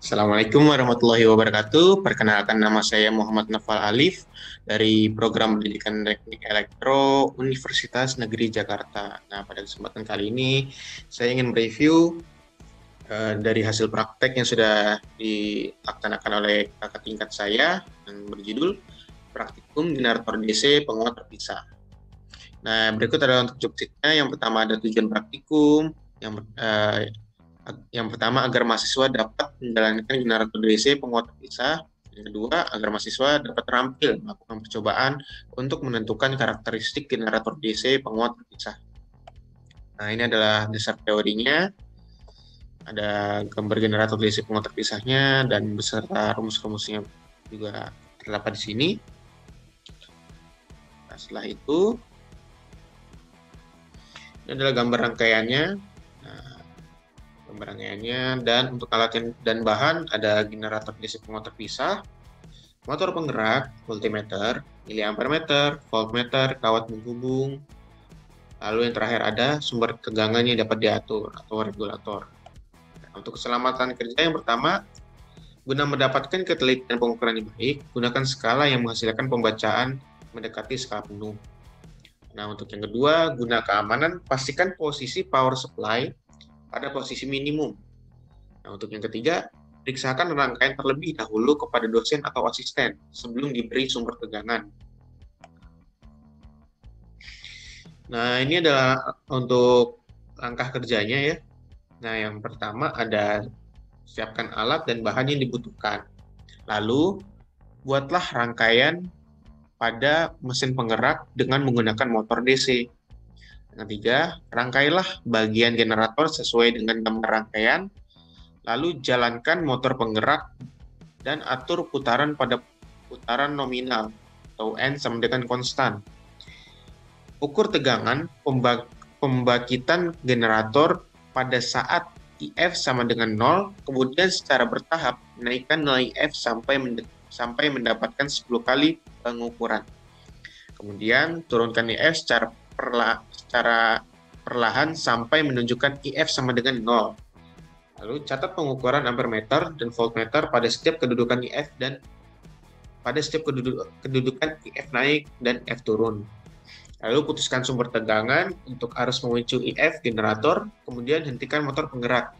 Assalamualaikum warahmatullahi wabarakatuh. Perkenalkan, nama saya Muhammad Nafal Alif dari Program Pendidikan Teknik Elektro Universitas Negeri Jakarta. Nah, pada kesempatan kali ini saya ingin mereview dari hasil praktek yang sudah dilaksanakan oleh kakak tingkat saya yang berjudul Praktikum Generator DC Penguat Terpisah. Nah, berikut adalah untuk job sheet-nya. Yang pertama ada tujuan praktikum, yang pertama agar mahasiswa dapat menjalankan generator DC penguat terpisah. Yang kedua, agar mahasiswa dapat terampil melakukan percobaan untuk menentukan karakteristik generator DC penguat terpisah. Nah, ini adalah dasar teorinya. Ada gambar generator DC penguat terpisahnya dan beserta rumus-rumusnya juga terdapat di sini. Nah, setelah itu, ini adalah gambar rangkaiannya. Dan untuk alat dan bahan ada generator DC penguat terpisah, motor penggerak, multimeter, miliampermeter, voltmeter, kawat menghubung. Lalu yang terakhir ada sumber tegangan yang dapat diatur atau regulator. Nah, untuk keselamatan kerja yang pertama, guna mendapatkan ketelitian pengukuran yang baik, gunakan skala yang menghasilkan pembacaan mendekati skala penuh. Nah, untuk yang kedua, guna keamanan, pastikan posisi power supply pada posisi minimum. Nah, untuk yang ketiga, periksakan rangkaian terlebih dahulu kepada dosen atau asisten sebelum diberi sumber tegangan. Nah, ini adalah untuk langkah kerjanya ya. Nah, yang pertama ada siapkan alat dan bahan yang dibutuhkan. Lalu, buatlah rangkaian pada mesin penggerak dengan menggunakan motor DC. Yang ketiga, rangkailah bagian generator sesuai dengan gambar rangkaian, lalu jalankan motor penggerak dan atur putaran pada putaran nominal atau N sama dengan konstan. Ukur tegangan pembangkitan generator pada saat IF sama dengan 0, kemudian secara bertahap naikkan nilai F sampai mendapatkan 10 kali pengukuran. Kemudian turunkan IF secara perlahan sampai menunjukkan IF sama dengan 0. Lalu catat pengukuran ampermeter dan voltmeter pada setiap kedudukan IF dan pada setiap kedudukan IF naik dan F turun. Lalu putuskan sumber tegangan untuk arus memicu IF generator, kemudian hentikan motor penggerak.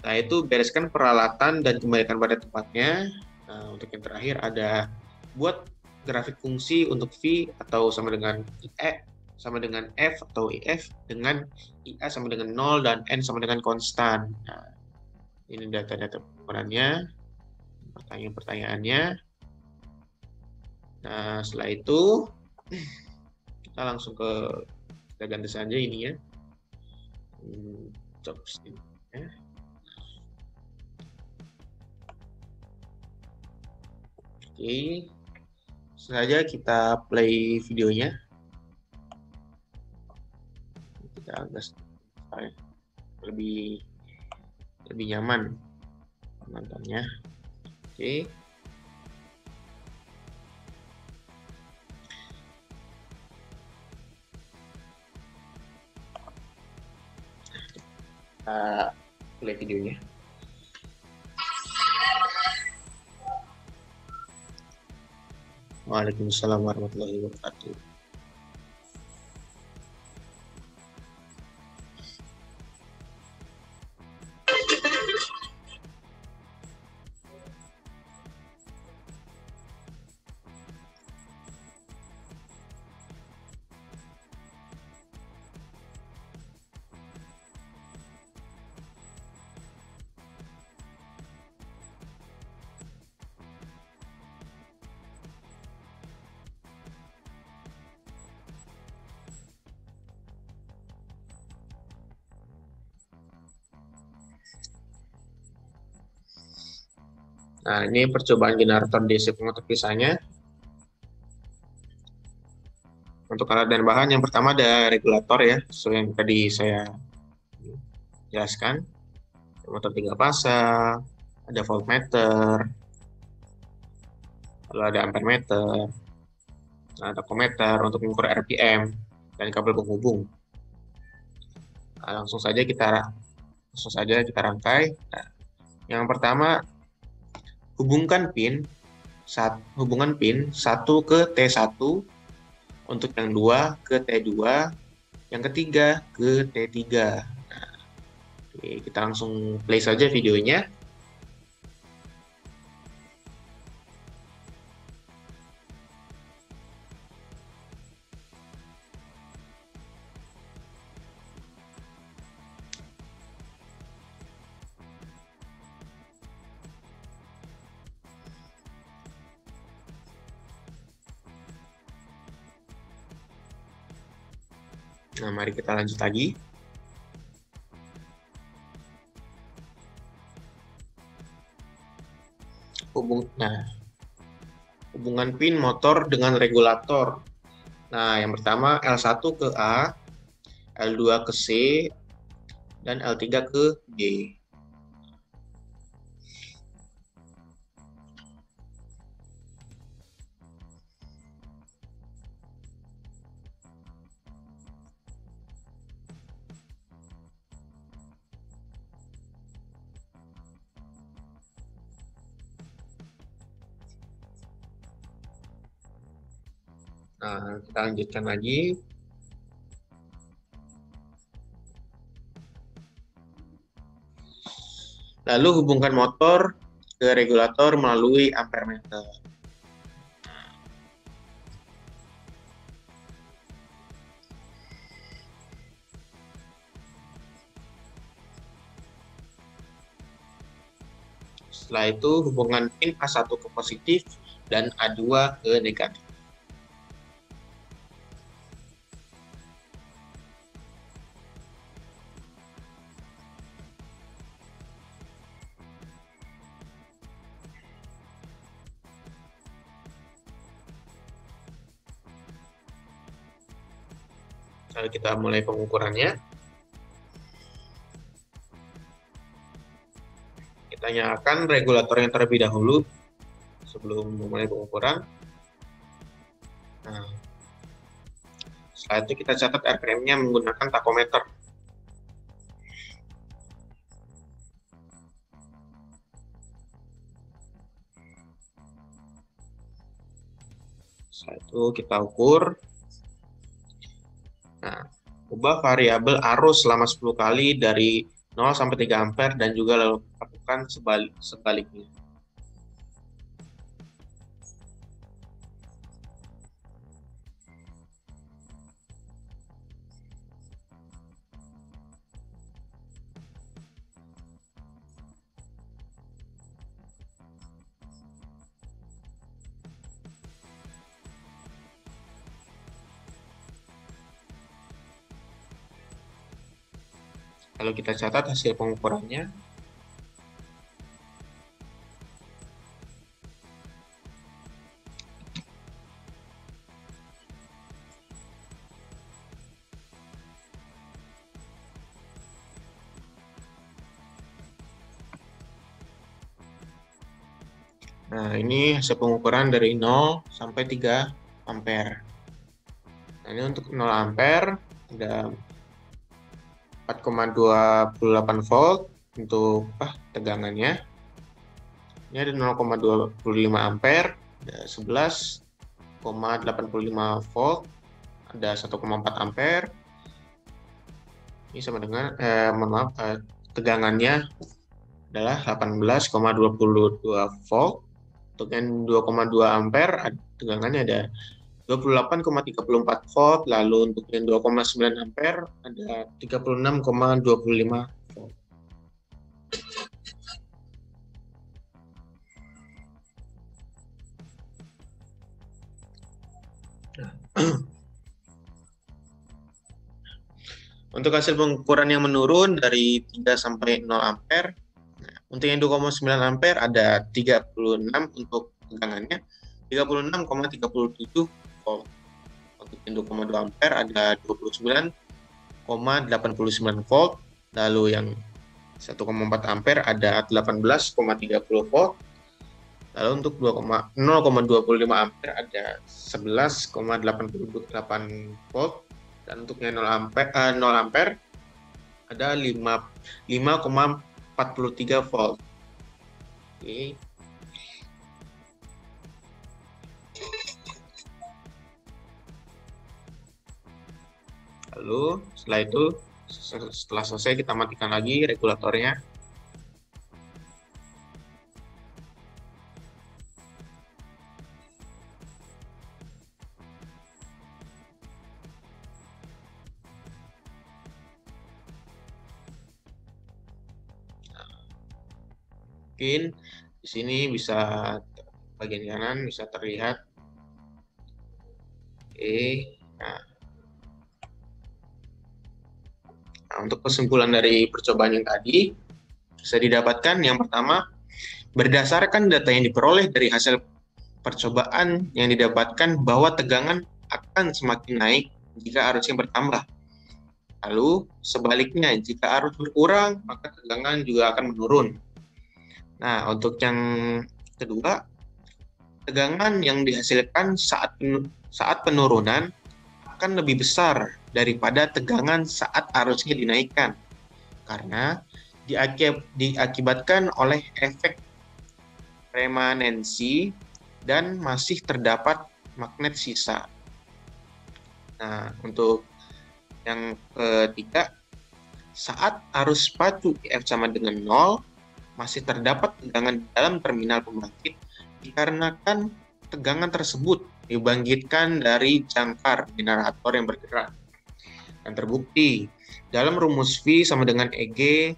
Nah, itu bereskan peralatan dan kembalikan pada tempatnya. Nah, untuk yang terakhir ada buat grafik fungsi untuk V atau sama dengan IE sama dengan F atau IF dengan IA sama dengan 0 dan N sama dengan konstan. Nah, ini data-data pengukurannya, pertanyaan-pertanyaannya. Nah, setelah itu kita langsung kita ganti saja ini ya. Job ya. Oke, saja kita play videonya. Kita agak lebih nyaman menontonnya. Oke. Kita play videonya. Waalaikumsalam warahmatullahi wabarakatuh. Nah, ini percobaan generator DC penguat terpisahnya. Untuk alat dan bahan, yang pertama ada regulator ya, sesuai yang tadi saya jelaskan. Motor 3 pasang, ada voltmeter, lalu ada ampermeter, ada kohmeter untuk mengukur RPM, dan kabel penghubung. Nah, langsung saja kita rangkai. Nah, Yang pertama, hubungkan pin 1 ke T1, untuk yang 2 ke T2, yang ketiga ke T3. Nah, oke, kita langsung play saja videonya. Nah, mari kita lanjut lagi. Hubungan pin motor dengan regulator. Nah, yang pertama L1 ke A, L2 ke C, dan L3 ke D. Nah, kita lanjutkan lagi. Lalu hubungkan motor ke regulator melalui ampere meter. Setelah itu hubungan pin A1 ke positif dan A2 ke negatif. Lalu kita mulai pengukurannya. Kita nyalakan regulator yang terlebih dahulu sebelum memulai pengukuran. Nah, setelah itu kita catat RPM-nya menggunakan takometer. Setelah itu kita ukur. Nah, ubah variabel arus selama 10 kali dari 0 sampai 3 ampere dan juga lalu lakukan sebaliknya. Kalau kita catat hasil pengukurannya. Nah, ini hasil pengukuran dari 0 sampai 3 ampere. Nah, ini untuk 0 ampere ada 4,28 volt untuk tegangannya. Ini ada 0,25 ampere, ada 11,85 volt, ada 1,4 ampere. Ini sama dengan tegangannya adalah 18,22 volt. Untuk yang 2,2 ampere tegangannya ada 28,34 volt, lalu untuk yang 2,9 ampere ada 36,25 volt. Untuk hasil pengukuran yang menurun dari 3 sampai 0 ampere, untuk yang 2,9 ampere ada 36 untuk tegangannya, 36,37 volt. Untuk yang 2,2 ampere ada 29,89 volt, lalu yang 1,4 ampere ada 18,30 volt, lalu untuk 0,25 ampere ada 11,88 volt, dan untuk yang 0 ampere ada 5,43 volt. Oke. Lalu setelah itu, setelah selesai kita matikan lagi regulatornya. Mungkin di sini bisa bagian kanan bisa terlihat. Oke. Nah, untuk kesimpulan dari percobaan yang tadi bisa didapatkan yang pertama, berdasarkan data yang diperoleh dari hasil percobaan yang didapatkan bahwa tegangan akan semakin naik jika arusnya bertambah. Lalu sebaliknya, jika arus berkurang, maka tegangan juga akan menurun. Nah, untuk yang kedua, tegangan yang dihasilkan saat penurunan akan lebih besar daripada tegangan saat arusnya dinaikkan, karena diakibatkan oleh efek remanensi dan masih terdapat magnet sisa. Nah, untuk yang ketiga, saat arus pacu IF sama dengan 0, masih terdapat tegangan di dalam terminal pembangkit dikarenakan tegangan tersebut dibangkitkan dari jangkar generator yang bergerak. Dan terbukti, dalam rumus V sama dengan EG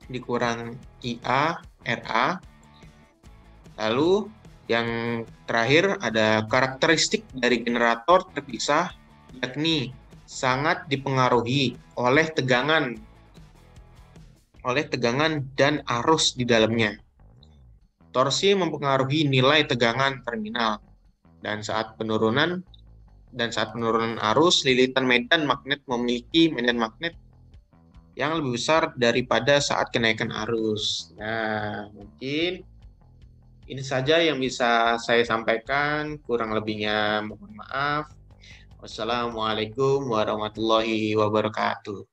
dikurang IA RA. Lalu yang terakhir ada karakteristik dari generator terpisah, yakni sangat dipengaruhi oleh tegangan dan arus di dalamnya. Torsi mempengaruhi nilai tegangan terminal, dan saat penurunan arus, lilitan medan magnet memiliki medan magnet yang lebih besar daripada saat kenaikan arus. Nah, mungkin ini saja yang bisa saya sampaikan, kurang lebihnya mohon maaf. Wassalamualaikum warahmatullahi wabarakatuh.